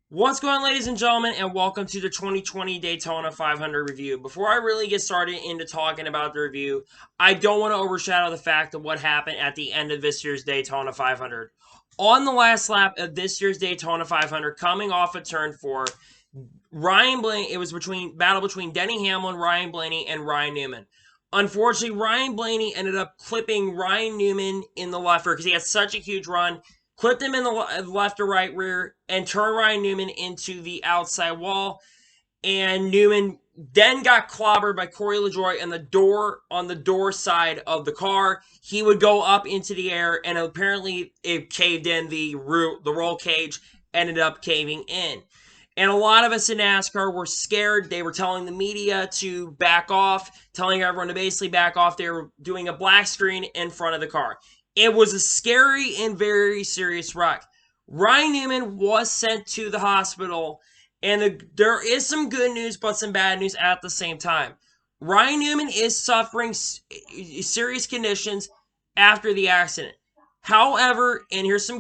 What's going on, ladies and gentlemen, and welcome to the 2020 Daytona 500 review. Before I really get started into talking about the review, I don't want to overshadow the fact of what happened at the end of this year's Daytona 500. On the last lap of this year's Daytona 500, coming off of turn 4, Ryan Blaney, it was battle between Denny Hamlin, Ryan Blaney, and Ryan Newman. Unfortunately, Ryan Blaney ended up clipping Ryan Newman in the left rear because he had such a huge run. Clipped him in the left or right rear and turned Ryan Newman into the outside wall. And Newman then got clobbered by Corey LaJoie on the door side of the car. He would go up into the air, and apparently it caved in. The roll cage ended up caving in. And a lot of us in NASCAR were scared. They were telling the media to back off, telling everyone to basically back off. They were doing a black screen in front of the car. It was a scary and very serious wreck. Ryan Newman was sent to the hospital, and there is some good news but some bad news at the same time. Ryan Newman is suffering serious conditions after the accident. However, and here's the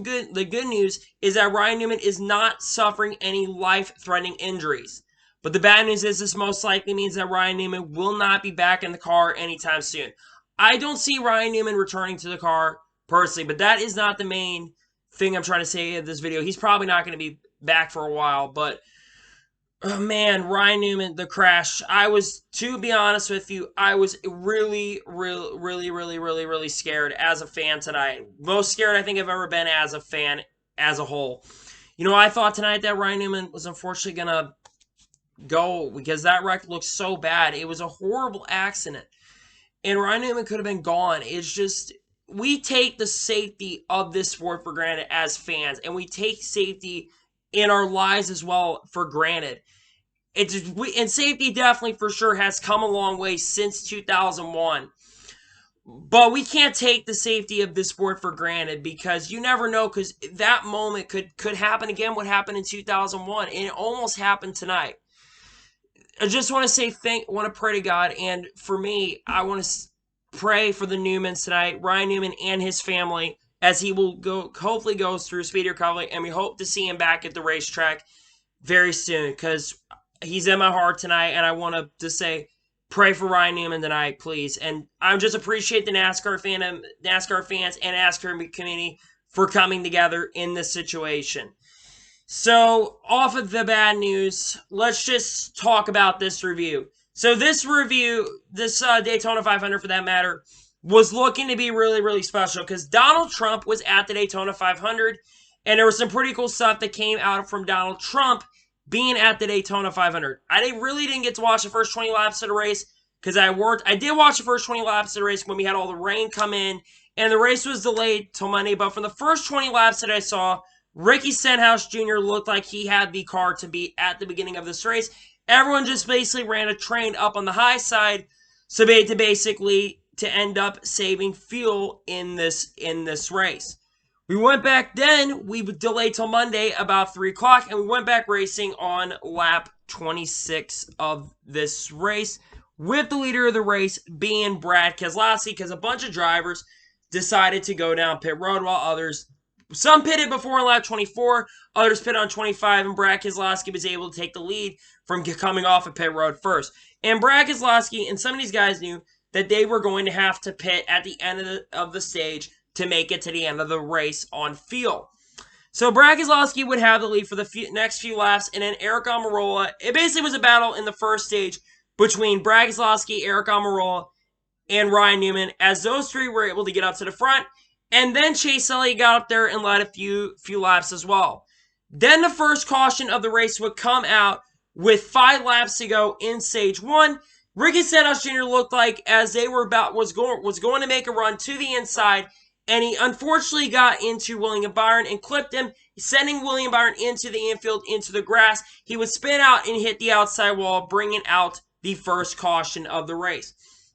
good news is that Ryan Newman is not suffering any life-threatening injuries. But the bad news is this most likely means that Ryan Newman will not be back in the car anytime soon. I don't see Ryan Newman returning to the car personally, but that is not the main thing I'm trying to say in this video. He's probably not going to be back for a while, but oh man, Ryan Newman, the crash. To be honest with you, I was really scared as a fan tonight. Most scared I think I've ever been as a fan as a whole. I thought tonight that Ryan Newman was unfortunately going to go because that wreck looked so bad. It was a horrible accident. And Ryan Newman could have been gone. It's just, we take the safety of this sport for granted as fans, and we take safety in our lives as well for granted. And safety definitely for sure has come a long way since 2001. But we can't take the safety of this sport for granted because you never know, because that moment could happen again what happened in 2001, and it almost happened tonight. I just want to say want to pray to God, and for me, I want to pray for the Newmans tonight, Ryan Newman and his family, as he will hopefully goes through speedy recovery, and we hope to see him back at the racetrack very soon, because he's in my heart tonight, and I want to just say, pray for Ryan Newman tonight, please. And I just appreciate the NASCAR fans and NASCAR community for coming together in this situation. So, off of the bad news, let's just talk about this review. So this Daytona 500 for that matter, was looking to be really special because Donald Trump was at the Daytona 500, and there was some pretty cool stuff that came out from Donald Trump being at the Daytona 500. I really didn't get to watch the first 20 laps of the race because I worked. I did watch the first 20 laps of the race when we had all the rain come in, and the race was delayed till Monday, but from the first 20 laps that I saw, Ricky Stenhouse Jr. looked like he had the car to beat at the beginning of this race. Everyone just basically ran a train up on the high side, so to end up saving fuel in this race. We went back then, we delayed till Monday about 3 o'clock, and we went back racing on lap 26 of this race, with the leader of the race being Brad Keselowski, because a bunch of drivers decided to go down pit road while some pitted before lap 24, others pitted on 25, and Brad Keselowski was able to take the lead from coming off of pit road first. And Brad Keselowski and some of these guys knew that they were going to have to pit at the end of the stage to make it to the end of the race on fuel. So Brad Keselowski would have the lead for the next few laps, and then Eric Almirola, it basically was a battle in the first stage between Brad Keselowski, Eric Almirola, and Ryan Newman, as those three were able to get up to the front. And then Chase Elliott got up there and led a few laps as well. Then the first caution of the race would come out with 5 laps to go in stage 1. Ricky Stenhouse Jr. looked like as they were was going to make a run to the inside, and he unfortunately got into William Byron and clipped him, sending William Byron into the infield, into the grass. He would spin out and hit the outside wall, bringing out the first caution of the race.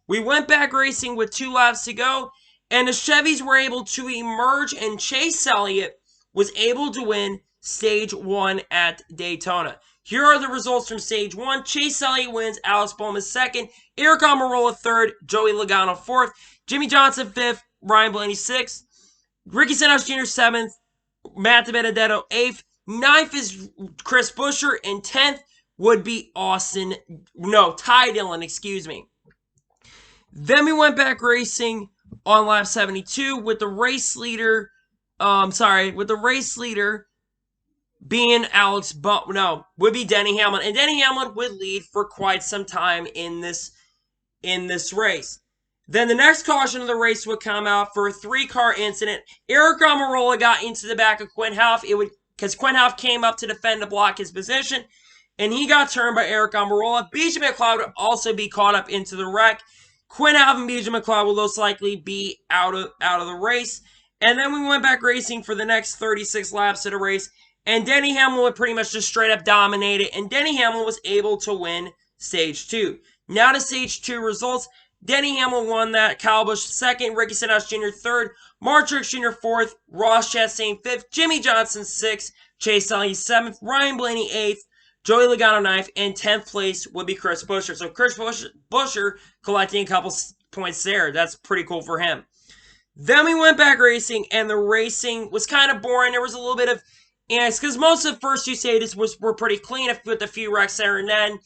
We went back racing with 2 laps to go, and the Chevys were able to emerge, and Chase Elliott was able to win Stage 1 at Daytona. Here are the results from Stage 1. Chase Elliott wins, Alex Bowman 2nd, Eric Almirola 3rd, Joey Logano 4th, Jimmy Johnson 5th, Ryan Blaney 6th, Ricky Stenhouse Jr. 7th, Matt DiBenedetto 8th, 9th is Chris Buescher, and 10th would be Ty Dillon, excuse me. Then we went back racing on lap 72 with the race leader, being would be Denny Hamlin. And Denny Hamlin would lead for quite some time in this race. Then the next caution of the race would come out for a 3-car incident. Eric Almirola got into the back of Quint Houff. Because Quint Houff came up to defend to block his position, and he got turned by Eric Almirola. BJ McLeod would also be caught up into the wreck. Quint Houff and BJ McLeod will most likely be out of the race. And then we went back racing for the next 36 laps of the race, and Denny Hamlin would pretty much just straight up dominate it, and Denny Hamlin was able to win Stage 2. Now to Stage 2 results. Denny Hamlin won that. Kyle Busch 2nd, Ricky Stenhouse Jr. 3rd, Mark Truex Jr. 4th, Ross Chastain 5th, Jimmy Johnson 6th, Chase Elliott 7th, Ryan Blaney 8th, Joey Logano 9th, and 10th place would be Chris Buescher. So Chris Buescher collecting a couple points there. That's pretty cool for him. Then we went back racing, and the racing was kind of boring. There was a little bit of angst because most of the first 2 stages were pretty clean with a few wrecks there and then.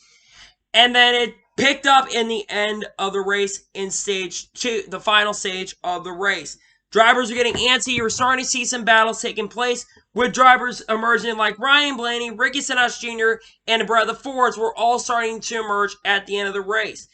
And then it picked up in the end of the race in Stage 2, the final stage of the race. Drivers were getting antsy. You were starting to see some battles taking place with drivers emerging like Ryan Blaney, Ricky Stenhouse Jr., and the Fords were all starting to emerge at the end of the race.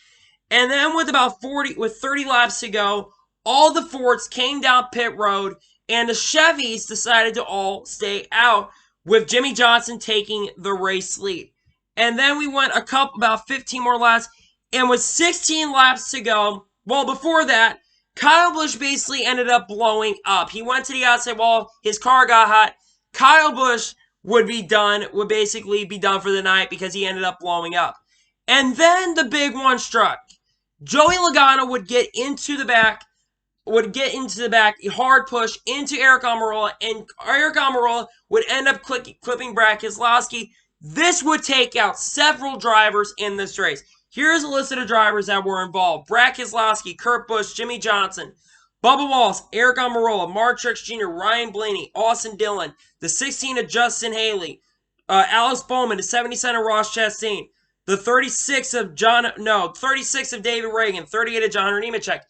And then with 30 laps to go, all the Fords came down pit road, and the Chevys decided to all stay out, with Jimmy Johnson taking the race lead. And then we went about 15 more laps, and with 16 laps to go, well, before that, Kyle Busch basically ended up blowing up. He went to the outside wall, his car got hot. Kyle Busch would basically be done for the night because he ended up blowing up. And then the big one struck. Joey Logano would get into the back, hard push into Eric Almirola, and Eric Almirola would end up clipping Brad Keselowski. This would take out several drivers in this race. Here's a list of the drivers that were involved. Brad Keselowski, Kurt Busch, Jimmy Johnson, Bubba Wallace, Eric Almirola, Mark Truex Jr., Ryan Blaney, Austin Dillon, the 16 of Justin Haley, Alex Bowman, the 77 of Ross Chastain, the 36 of David Reagan, 38 of John Hunter Nemechek,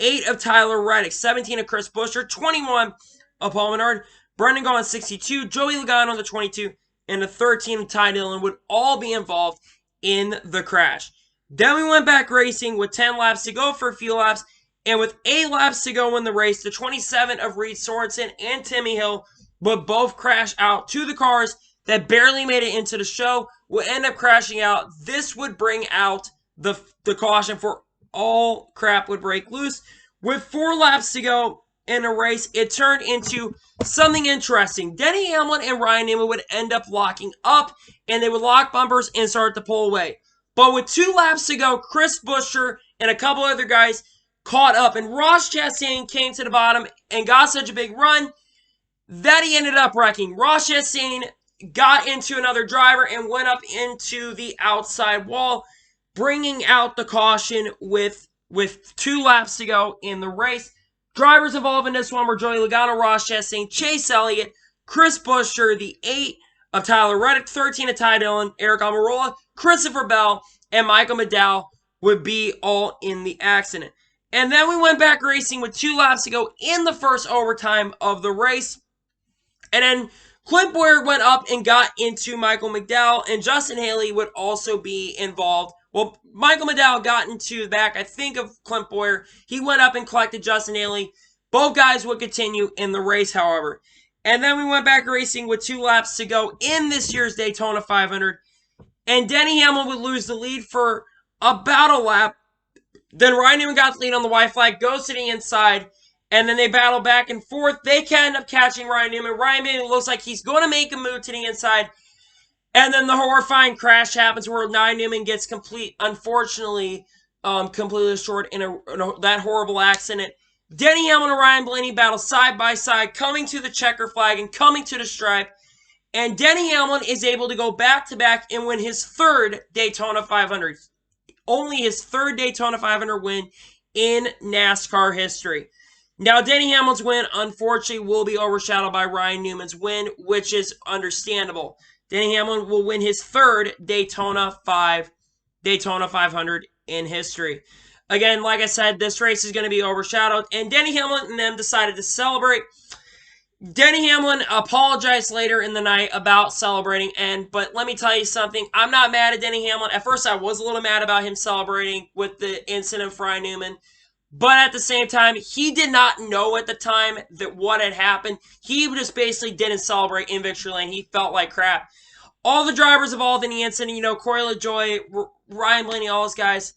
8 of Tyler Reddick, 17 of Chris Buescher, 21 of Paul Menard, Brendan Gaughan 62, Joey Logano the 22, and the 13 of Ty Dillon would all be involved in the crash. Then we went back racing with 10 laps to go for a few laps, and with 8 laps to go in the race, the 27 of Reed Sorensen and Timmy Hill would both crash out. 2 of the cars that barely made it into the show would end up crashing out. This would bring out the caution for all crap would break loose. With 4 laps to go in a race, it turned into something interesting. Denny Hamlin and Ryan Newman would end up locking up, and they would lock bumpers and start to pull away. But with 2 laps to go, Chris Buescher and a couple other guys caught up, and Ross Chastain came to the bottom and got such a big run that he ended up wrecking. Ross Chastain got into another driver and went up into the outside wall, bringing out the caution with 2 laps to go in the race. Drivers involved in this one were Joey Logano, Ross Chastain, Chase Elliott, Chris Buescher, the 8 of Tyler Reddick, 13 of Ty Dillon, Eric Almirola, Christopher Bell, and Michael McDowell would be all in the accident. And then we went back racing with 2 laps to go in the first overtime of the race. And then Clint Bowyer went up and got into Michael McDowell, and Justin Haley would also be involved. Well, Michael McDowell got into the back, I think, of Clint Bowyer. He went up and collected Justin Haley. Both guys would continue in the race, however. And then we went back racing with 2 laps to go in this year's Daytona 500. And Denny Hamlin would lose the lead for about a lap. Then Ryan Newman got the lead on the white flag, goes to the inside, and then they battle back and forth. They can end up catching Ryan Newman. Ryan Newman looks like he's going to make a move to the inside. And then the horrifying crash happens where Ryan Newman gets unfortunately, completely destroyed in that horrible accident. Denny Hamlin and Ryan Blaney battle side by side, coming to the checker flag and coming to the stripe. And Denny Hamlin is able to go back-to-back and win his 3rd Daytona 500. Only his 3rd Daytona 500 win in NASCAR history. Now, Denny Hamlin's win, unfortunately, will be overshadowed by Ryan Newman's win, which is understandable. Denny Hamlin will win his third Daytona 500 in history. Again, like I said, this race is going to be overshadowed, and Denny Hamlin and them decided to celebrate. Denny Hamlin apologized later in the night about celebrating, but let me tell you something. I'm not mad at Denny Hamlin. At first, I was a little mad about him celebrating with the incident for Ryan Newman. But at the same time, he did not know at the time that what had happened. He just basically didn't celebrate in victory lane. He felt like crap. All the drivers involved in the incident, Corey LaJoie, Ryan Blaney, all those guys,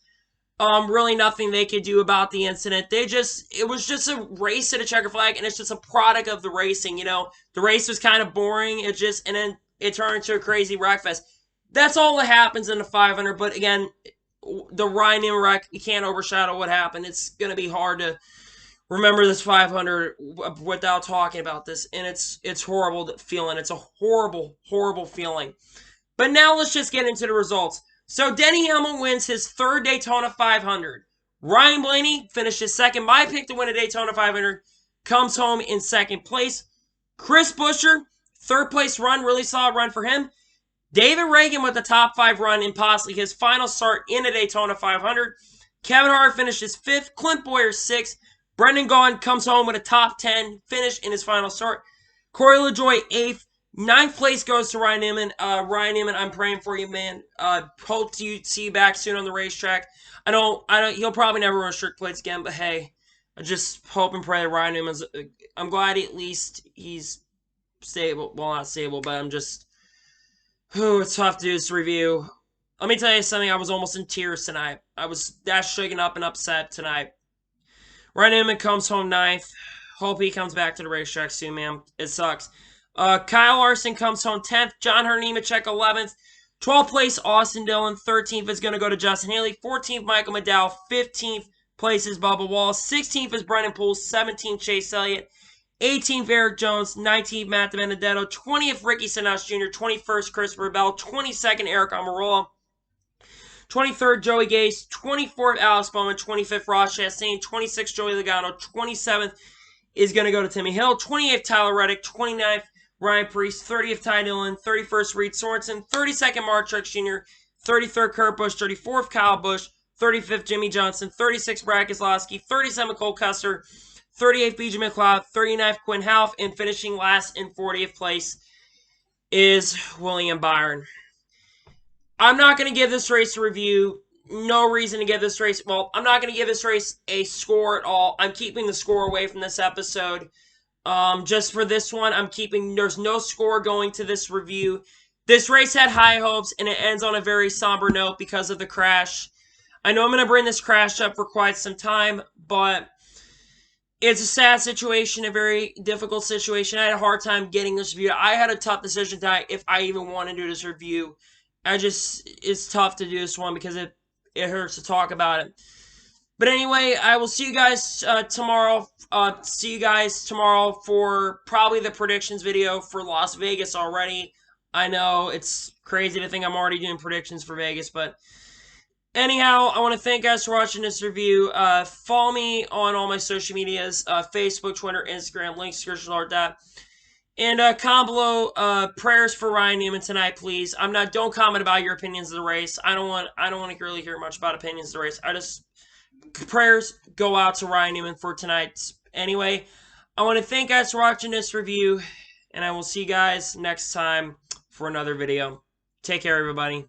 really nothing they could do about the incident. It was just a race at a checker flag, and it's just a product of the racing. The race was kind of boring. And then it turned into a crazy wreck fest. That's all that happens in the 500. But again, the Ryan Newman wreck, you can't overshadow what happened. It's going to be hard to remember this 500 without talking about this, and it's horrible feeling. It's a horrible, horrible feeling. But now let's just get into the results. So Denny Hamlin wins his third Daytona 500. Ryan Blaney finishes second. My pick to win a Daytona 500 comes home in second place. Chris Buescher, third place run, really solid run for him. David Reagan with the top 5 run in possibly his final start in a Daytona 500. Kevin Harvick finishes 5th. Clint Bowyer 6th. Brendan Gaughan comes home with a top 10 finish in his final start. Corey LaJoie 8th. 9th place goes to Ryan Newman. Ryan Newman, I'm praying for you, man. Hope to see you back soon on the racetrack. I don't. He'll probably never run strict plates again, but hey, I just hope and pray that Ryan Newman's. I'm glad at least he's stable. Well, not stable, but I'm just. It's tough to do this review. Let me tell you something. I was almost in tears tonight. I was that shaken up and upset tonight. Ryan Newman comes home 9th. Hope he comes back to the racetrack soon, man. It sucks. Kyle Larson comes home 10th. John Nemechek 11th. 12th place, Austin Dillon. 13th is going to go to Justin Haley. 14th, Michael McDowell. 15th place is Bubba Wallace. 16th is Brendan Poole. 17th, Chase Elliott. 18th, Eric Jones. 19th, Matt DiBenedetto. 20th, Ricky Stenhouse Jr. 21st, Christopher Bell. 22nd, Eric Almirola. 23rd, Joey Gase. 24th, Alex Bowman. 25th, Ross Chastain. 26th, Joey Logano. 27th is going to go to Timmy Hill. 28th, Tyler Reddick. 29th, Ryan Preece. 30th, Ty Dillon. 31st, Reed Sorensen. 32nd, Mark Truex Jr. 33rd, Kurt Busch. 34th, Kyle Busch. 35th, Jimmy Johnson. 36th, Brad Keselowski. 37th, Cole Custer. 38th, BJ McLeod. 39th, Quinn Houff. And finishing last in 40th place is William Byron. I'm not going to give this race a review. No reason to give this race. Well, I'm not going to give this race a score at all. I'm keeping the score away from this episode. Just for this one, there's no score going to this review. This race had high hopes, and it ends on a very somber note because of the crash. I know I'm going to bring this crash up for quite some time, but it's a sad situation, a very difficult situation. I had a hard time getting this review. I had a tough decision tonight if I even want to do this review. It's tough to do this one because it hurts to talk about it. But anyway, I will see you guys tomorrow. See you guys tomorrow for probably the predictions video for Las Vegas already. I know it's crazy to think I'm already doing predictions for Vegas, but anyhow, I want to thank you guys for watching this review. Follow me on all my social medias, Facebook, Twitter, Instagram, links, description, all that. And comment below prayers for Ryan Newman tonight, please. Don't comment about your opinions of the race. I don't want to really hear much about opinions of the race. Prayers go out to Ryan Newman for tonight. Anyway, I want to thank you guys for watching this review, and I will see you guys next time for another video. Take care, everybody.